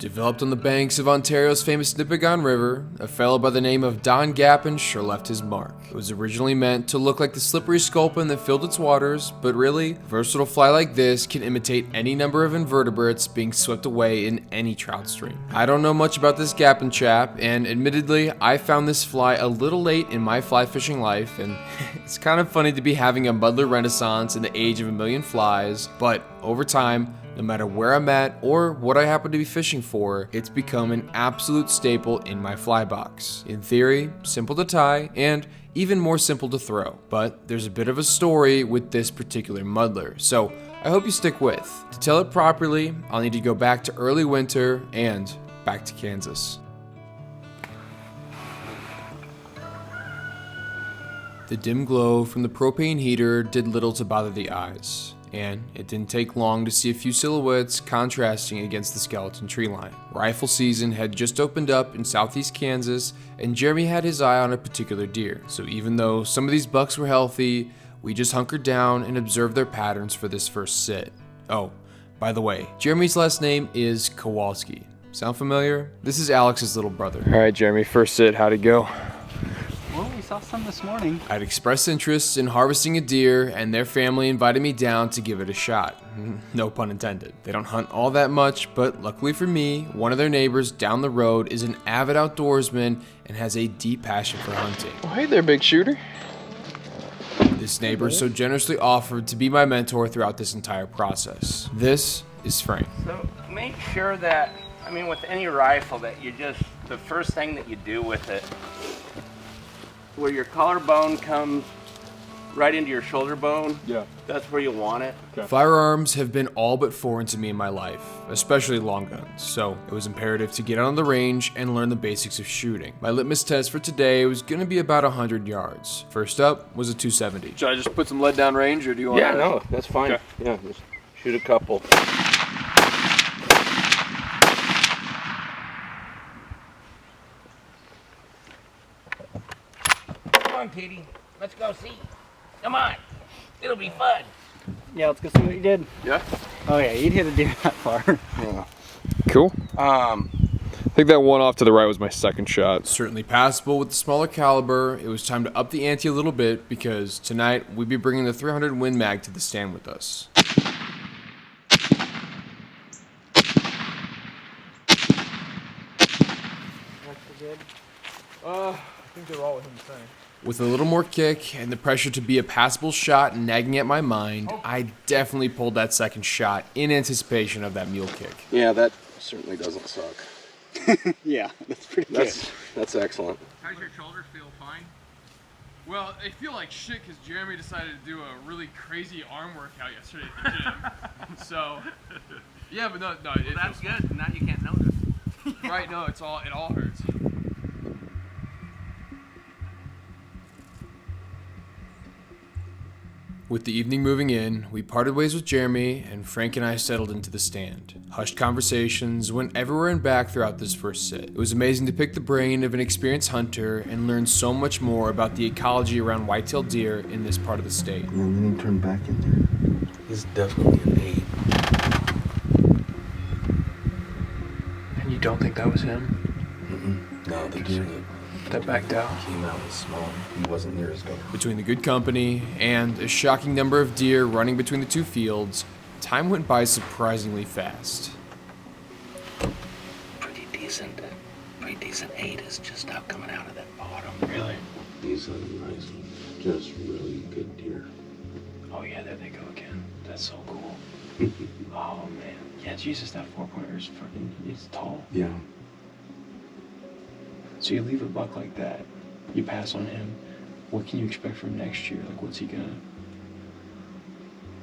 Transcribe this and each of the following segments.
Developed on the banks of Ontario's famous Nipigon River, a fellow by the name of Don Gapen sure left his mark. It was originally meant to look like the slippery sculpin that filled its waters, but really, a versatile fly like this can imitate any number of invertebrates being swept away in any trout stream. I don't know much about this Gapen chap, and admittedly, I found this fly a little late in my fly fishing life, and it's kind of funny to be having a Muddler Renaissance in the age of a million flies, but over time, no matter where I'm at or what I happen to be fishing for, it's become an absolute staple in my fly box. In theory, simple to tie, and even more simple to throw. But there's a bit of a story with this particular muddler, so I hope you stick with. To tell it properly, I'll need to go back to early winter and back to Kansas. The dim glow from the propane heater did little to bother the eyes, and it didn't take long to see a few silhouettes contrasting against the skeleton tree line. Rifle season had just opened up in southeast Kansas, and Jeremy had his eye on a particular deer. So even though some of these bucks were healthy, we just hunkered down and observed their patterns for this first sit. Oh, by the way, Jeremy's last name is Kowalski. Sound familiar? This is Alex's little brother. All right, Jeremy, first sit, how'd it go? Well, we saw some this morning. I'd expressed interest in harvesting a deer, and their family invited me down to give it a shot. No pun intended. They don't hunt all that much, but luckily for me, one of their neighbors down the road is an avid outdoorsman and has a deep passion for hunting. Oh, hey there, big shooter. This neighbor so generously offered to be my mentor throughout this entire process. This is Frank. So make sure that, with any rifle, that the first thing that you do with it, where your collarbone comes right into your shoulder bone, that's where you want it. Okay. Firearms have been all but foreign to me in my life, especially long guns, so it was imperative to get out on the range and learn the basics of shooting. My litmus test for today was going to be about 100 yards. First up was a 270. Should I just put some lead down range, or do you want Yeah, no, that's fine. Okay. Yeah, just shoot a couple. Come on, Petey. Let's go see. Come on. It'll be fun. Yeah, let's go see what you did. Yeah? Oh yeah, you'd hit a deer that far. Yeah. Cool. I think that one off to the right was my second shot. Certainly passable with the smaller caliber. It was time to up the ante a little bit because tonight we'd be bringing the 300 Win Mag to the stand with us. I think they're all within the same. With a little more kick and the pressure to be a passable shot nagging at my mind, I definitely pulled that second shot in anticipation of that mule kick. Yeah, that certainly doesn't suck. Yeah, that's pretty good. That's excellent. How's your shoulders feel? Fine? Well, they feel like shit because Jeremy decided to do a really crazy arm workout yesterday at the gym. So, yeah, but no, That's good. Now you can't notice. right? No, it all hurts. With the evening moving in, we parted ways with Jeremy, and Frank and I settled into the stand. Hushed conversations went everywhere and back throughout this first sit. It was amazing to pick the brain of an experienced hunter and learn so much more about the ecology around white-tailed deer in this part of the state. Yeah, we need to turn back in there. He's definitely an 8. And you don't think that was him? No, the deer That backed out. came out was small. He wasn't near as good. Between the good company and a shocking number of deer running between the two fields, time went by surprisingly fast. Pretty decent 8 is just now coming out of that bottom. Really? He's a nice, just really good deer. Oh yeah, there they go again. That's so cool. Oh man. Yeah, Jesus, that 4-pointer is fucking, it's tall. Yeah. So you leave a buck like that, you pass on him, what can you expect from next year? Like, what's he gonna,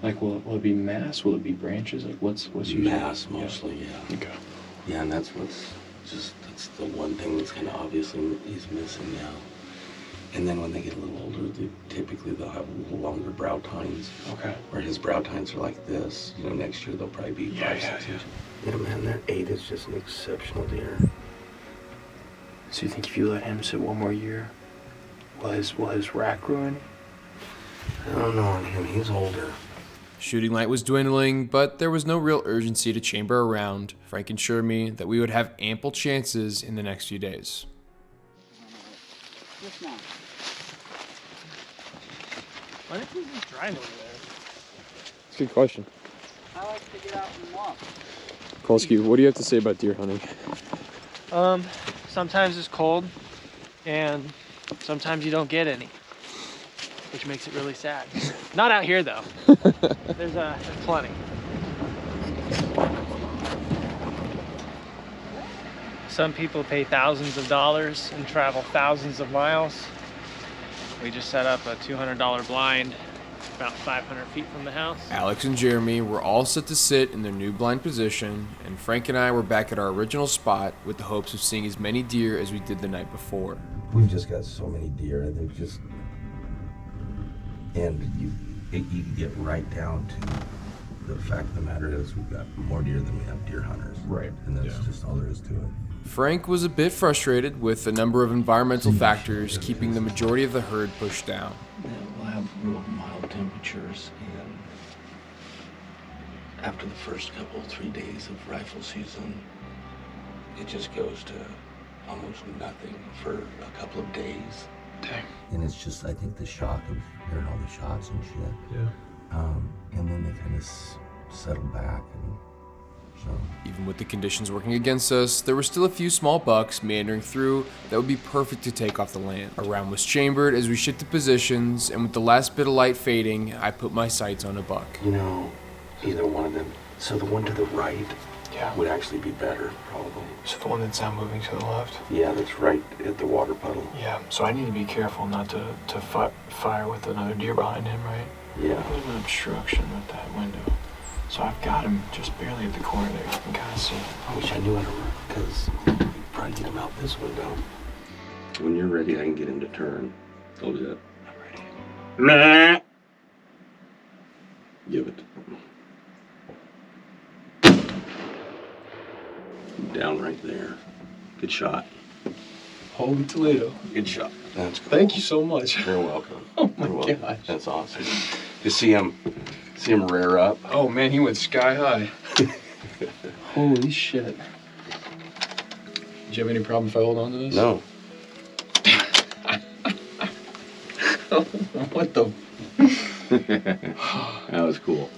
like, will it be mass? Will it be branches? Like, what's usually? Mass mostly, yeah. Okay. Yeah, and that's that's the one thing that's kind of obviously he's missing now. And then when they get a little older, they'll have a little longer brow tines. Okay. Where his brow tines are like this. Next year they'll probably be 5-6 inches. Yeah, man, that 8 is just an exceptional deer. So you think if you let him sit one more year, will his rack ruin? I don't know on him. He's older. Shooting light was dwindling, but there was no real urgency to chamber around. Frank assured me that we would have ample chances in the next few days. Why did you just drive over there? That's a good question. I like to get out and walk. Kolsky, what do you have to say about deer hunting? Sometimes it's cold, and sometimes you don't get any, which makes it really sad. Not out here though. There's plenty. Some people pay thousands of dollars and travel thousands of miles. We just set up a $200 blind about 500 feet from the house. Alex and Jeremy were all set to sit in their new blind position, and Frank and I were back at our original spot with the hopes of seeing as many deer as we did the night before. We've just got so many deer, and they're just, and you can get right down to the fact of the matter is we've got more deer than we have deer hunters. Right. And that's just all there is to it. Frank was a bit frustrated with a number of environmental factors keeping the majority of the herd pushed down. Yeah, we'll have real mild temperatures, and after the first 3 days of rifle season, it just goes to almost nothing for a couple of days. Dang. And it's just, I think, the shock of hearing all the shots and shit. Yeah. And then they kind of settle back, and so. Even with the conditions working against us, there were still a few small bucks meandering through that would be perfect to take off the land. A round was chambered as we shifted positions, and with the last bit of light fading, I put my sights on a buck. You know, either one of them. So the one to the right Yeah. would actually be better, probably. So the one that's not moving to the left? Yeah, that's right at the water puddle. Yeah, so I need to be careful not to fire with another deer behind him, right? Yeah. There's an obstruction with that window. So I've got him just barely at the corner there. You can kind of see. I wish I knew how to run, because you probably get him out this window. When you're ready, I can get him to turn. Hold it. I'm ready. Nah. Give it. Down right there. Good shot. Holy Toledo. Good shot. That's cool. Thank you so much. You're welcome. Oh my You're welcome. gosh. That's awesome. You see him rear up. Oh man, he went sky high. Holy shit. Do you have any problem if I hold on to this? No. What the? That was cool.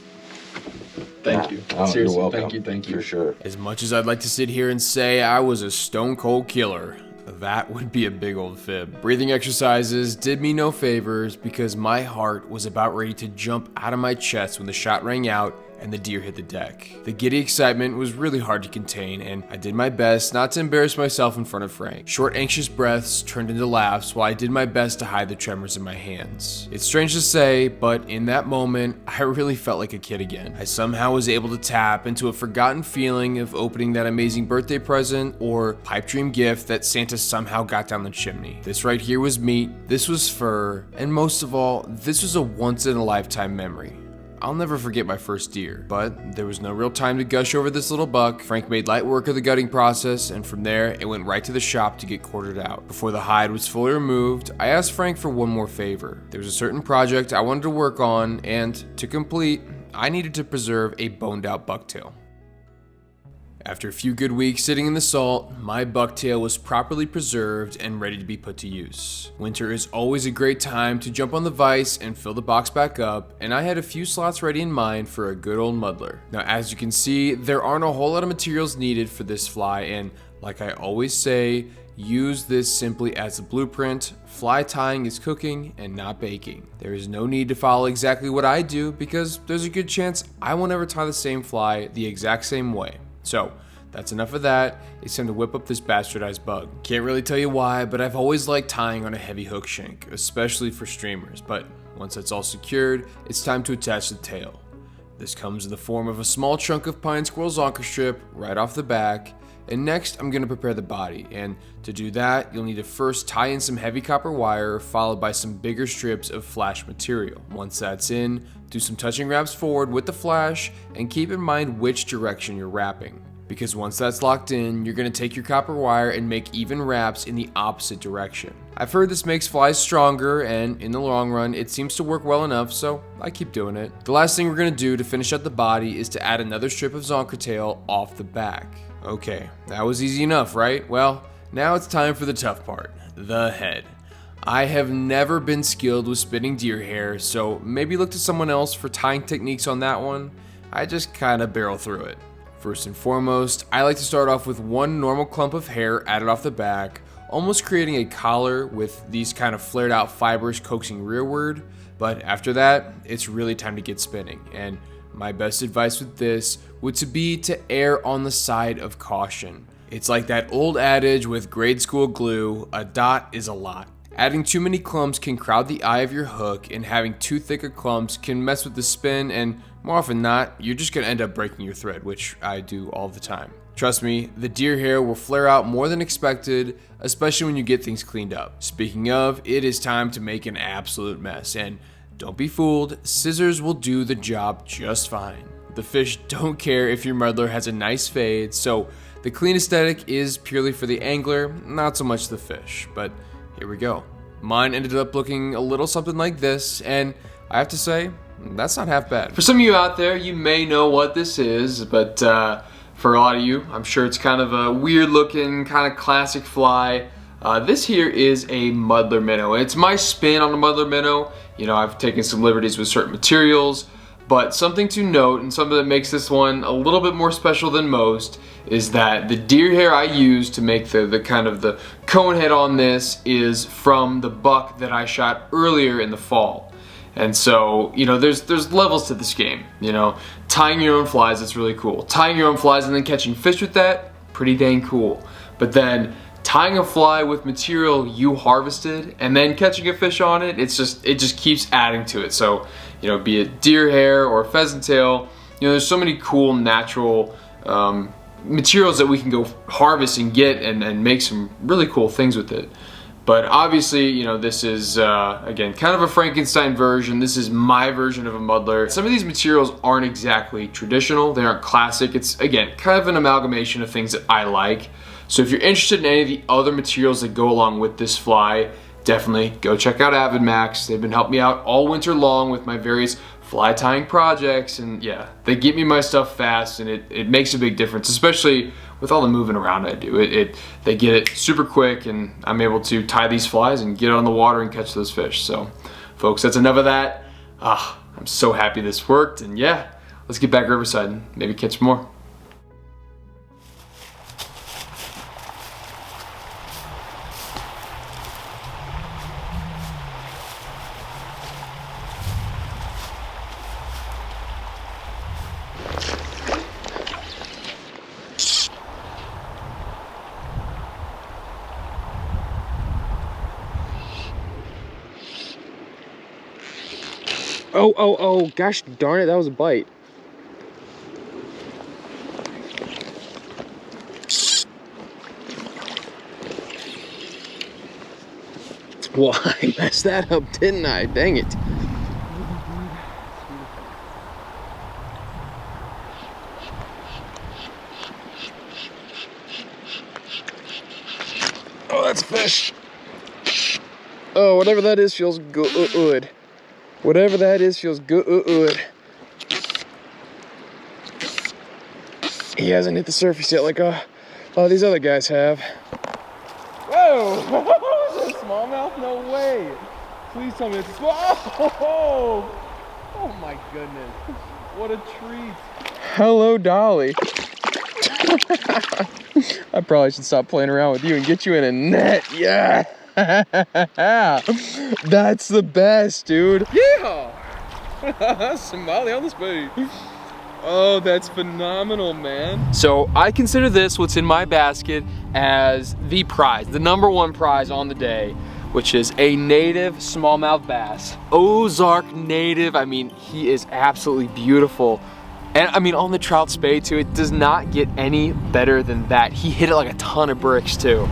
Thank you. Oh, Seriously, you're welcome. thank you. For sure. As much as I'd like to sit here and say I was a stone cold killer, that would be a big old fib. Breathing exercises did me no favors because my heart was about ready to jump out of my chest when the shot rang out and the deer hit the deck. The giddy excitement was really hard to contain, and I did my best not to embarrass myself in front of Frank. Short, anxious breaths turned into laughs while I did my best to hide the tremors in my hands. It's strange to say, but in that moment, I really felt like a kid again. I somehow was able to tap into a forgotten feeling of opening that amazing birthday present or pipe dream gift that Santa somehow got down the chimney. This right here was meat, this was fur, and most of all, this was a once-in-a-lifetime memory. I'll never forget my first deer, but there was no real time to gush over this little buck. Frank made light work of the gutting process, and from there, it went right to the shop to get quartered out. Before the hide was fully removed, I asked Frank for one more favor. There was a certain project I wanted to work on, and to complete, I needed to preserve a boned out bucktail. After a few good weeks sitting in the salt, my bucktail was properly preserved and ready to be put to use. Winter is always a great time to jump on the vise and fill the box back up, and I had a few slots ready in mind for a good old muddler. Now, as you can see, there aren't a whole lot of materials needed for this fly, and like I always say, use this simply as a blueprint. Fly tying is cooking and not baking. There is no need to follow exactly what I do because there's a good chance I will never tie the same fly the exact same way. So, that's enough of that. It's time to whip up this bastardized bug. Can't really tell you why, but I've always liked tying on a heavy hook shank, especially for streamers. But once that's all secured, it's time to attach the tail. This comes in the form of a small chunk of pine squirrel zonker strip right off the back. And next, I'm going to prepare the body. And to do that, you'll need to first tie in some heavy copper wire, followed by some bigger strips of flash material. Once that's in, do some touching wraps forward with the flash, and keep in mind which direction you're wrapping. because once that's locked in, you're going to take your copper wire and make even wraps in the opposite direction. I've heard this makes flies stronger, and in the long run, it seems to work well enough, so I keep doing it. The last thing we're going to do to finish up the body is to add another strip of zonker tail off the back. Okay, that was easy enough, right? Well, now it's time for the tough part, the head. I have never been skilled with spinning deer hair, so maybe look to someone else for tying techniques on that one. I just kind of barrel through it. First and foremost, I like to start off with one normal clump of hair added off the back, almost creating a collar with these kind of flared out fibers coaxing rearward, but after that, it's really time to get spinning, and my best advice with this would be to err on the side of caution. It's like that old adage with grade school glue, a dot is a lot. Adding too many clumps can crowd the eye of your hook, and having too thick of clumps can mess with the spin, and more often than not, you're just going to end up breaking your thread, which I do all the time. Trust me, the deer hair will flare out more than expected, especially when you get things cleaned up. Speaking of, it is time to make an absolute mess, and don't be fooled, scissors will do the job just fine. The fish don't care if your muddler has a nice fade, so the clean aesthetic is purely for the angler, not so much the fish, but here we go. Mine ended up looking a little something like this, and I have to say, that's not half bad. For some of you out there, you may know what this is, but for a lot of you, I'm sure it's kind of a weird looking, kind of classic fly. This here is a muddler minnow, and it's my spin on a muddler minnow. You know, I've taken some liberties with certain materials, but something to note, and something that makes this one a little bit more special than most, is that the deer hair I use to make the kind of the cone head on this is from the buck that I shot earlier in the fall. And so, you know, there's levels to this game. You know, tying your own flies, that's really cool. Tying your own flies and then catching fish with that, pretty dang cool. But then tying a fly with material you harvested and then catching a fish on it, it just keeps adding to it. So, you know, be it deer hair or pheasant tail, you know, there's so many cool natural materials that we can go harvest and get and make some really cool things with it. But obviously, you know, this is, again, kind of a Frankenstein version. This is my version of a muddler. Some of these materials aren't exactly traditional. They aren't classic. It's, again, kind of an amalgamation of things that I like. So if you're interested in any of the other materials that go along with this fly, definitely go check out AvidMax. They've been helping me out all winter long with my various fly tying projects, and yeah, they get me my stuff fast, and it makes a big difference, especially with all the moving around I do. They get it super quick, and I'm able to tie these flies and get on the water and catch those fish. So folks, that's enough of that. I'm so happy this worked, and yeah, let's get back riverside and maybe catch more. Oh, gosh darn it, that was a bite. Well, I messed that up, didn't I? Dang it. Oh, that's a fish. Oh, whatever that is feels good. Whatever that is feels good. He hasn't hit the surface yet like all these other guys have. Whoa! Is that a smallmouth? No way! Please tell me it's a small. Oh my goodness! What a treat! Hello, Dolly. I probably should stop playing around with you and get you in a net. Yeah. That's the best, dude. Yeah. Somebody on the speed. Oh, that's phenomenal, man. So I consider this, what's in my basket, as the prize, the #1 prize on the day, which is a native smallmouth bass. Ozark native. I mean, he is absolutely beautiful. And I mean, on the trout spade too, it does not get any better than that. He hit it like a ton of bricks too.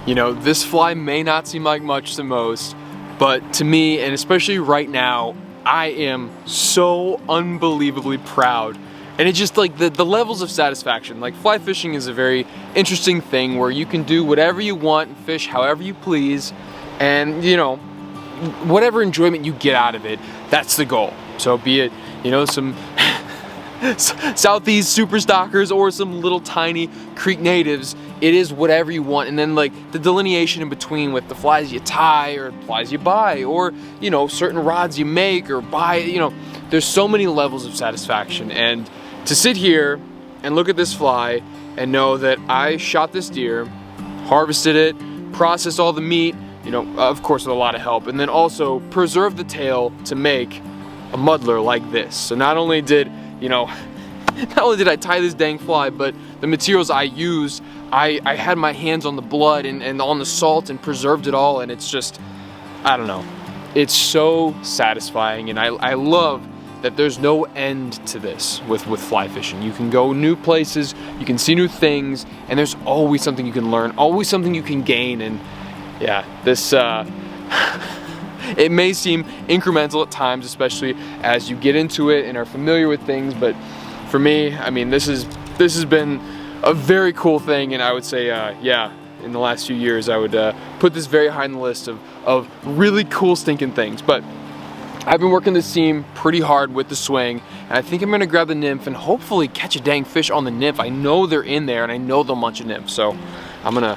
You know, this fly may not seem like much to most, but to me, and especially right now, I am so unbelievably proud. And it's just like the levels of satisfaction. Like, fly fishing is a very interesting thing where you can do whatever you want and fish however you please, and you know, whatever enjoyment you get out of it, that's the goal. So be it, you know, some Southeast super stockers or some little tiny creek natives, it is whatever you want. And then like the delineation in between with the flies you tie or flies you buy, or you know, certain rods you make or buy, you know, there's so many levels of satisfaction. And to sit here and look at this fly and know that I shot this deer, harvested it, processed all the meat, you know, of course with a lot of help, and then also preserved the tail to make a muddler like this. So not only did, you know, not only did I tie this dang fly, but the materials I used, I had my hands on the blood and on the salt and preserved it all, and it's just, I don't know. It's so satisfying, and I love that there's no end to this with fly fishing. You can go new places, you can see new things, and there's always something you can learn, always something you can gain. And yeah, this, it may seem incremental at times, especially as you get into it and are familiar with things, but for me, I mean, this has been a very cool thing, and I would say, yeah, in the last few years, I would put this very high on the list of really cool stinking things. But I've been working this seam pretty hard with the swing, and I think I'm gonna grab the nymph and hopefully catch a dang fish on the nymph. I know they're in there, and I know they'll munch a nymph, so I'm gonna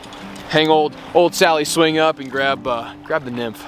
hang old Sally's swing up and grab the nymph.